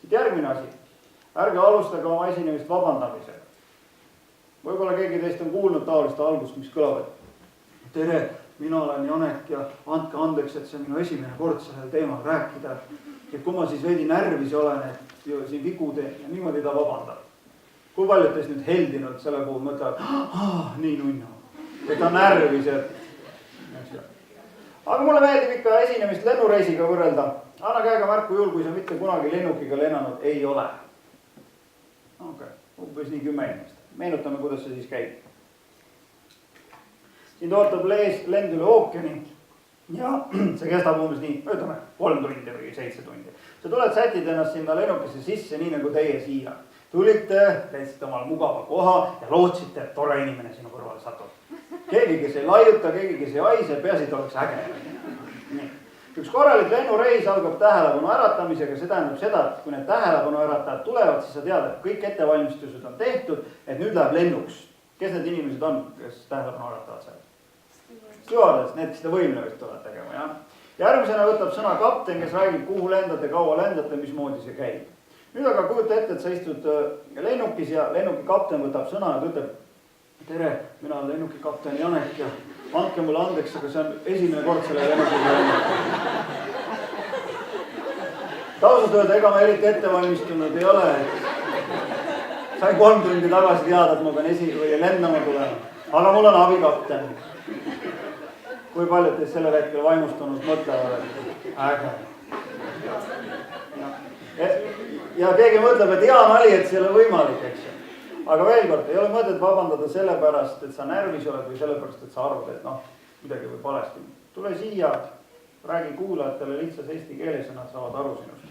Siit järgmine asi. Ärge alustage oma esinemist vabandamisega. Võib-olla keegi teist on kuulnud taolist algust, mis kõlab, et tere, mina olen Janek ja andke andeks, et see on minu esimene kord sellel teemal rääkida. Ja kui ma siis veidi närvis olen, et siin vigu teen ja niimoodi ta vabandab. Kui paljud teist nüüd heldinud selle puhul mõtlevad, nii nunnu, et ta närvis, aga mulle meeldib ikka esinemist lennureisiga võrrelda. Anna käega märku juhul, kui sa mitte kunagi lennukiga lennanud ei ole. Umbes nii 10 inimest. Meenutame, kuidas see siis käib. Siin ootab lend üle ookeani ja see kestab umbes nii, ütleme 3 tundi või 7 tundi. Sa tuled, sätid ennast sinna lennukisse sisse, nii nagu teie siia. Tulite, leidsite omal mugava koha ja lootsite, et tore inimene sinu kõrvale satub. Keegi, kes ei laiuta, keegi, kes ei haise, peasid oleks äge. Nii. Üks korralik lennureis algab tähelepanu äratamisega, see tähendab seda, et kui need tähelepanu äratajad tulevad, siis sa tead, et kõik ettevalmistused on tehtud, et nüüd läheb lennuks. Kes need inimesed on, kes tähelepanu äratavad seal? Stjuardess, need, kes seda võimlevist tulevad tegema, jah. Järgmisena võtab sõna kapten, kes räägib, kuhu lendate, kaua lendate, mismoodi see käib. Nüüd aga kujuta ette, et sa istud lennukis ja lennuki kapten võtab sõna ja ütleb, tere, mina olen lennuki kapten Janek ja andke mulle andeks, aga see on esimene kord selle lennukiga lennuk. Tausalt öelda, ega ma eriti ettevalmistunud ei ole. Sain 3 tundi tagasi teada, et ma pean lendama tulema. Aga mul on abikapten. Kui paljud teist sellel hetkel vaimustunud mõtlevad, et äge. Ja keegi mõtleb, et hea nali, et see ei ole võimalik, eks. Aga veel kord, ei ole mõtet vabandada sellepärast, et sa närvis oled või sellepärast, et sa arvad, et midagi võib valesti. Tule siia, räägi kuulajatele lihtsas eesti keeles ja nad saavad aru sinust.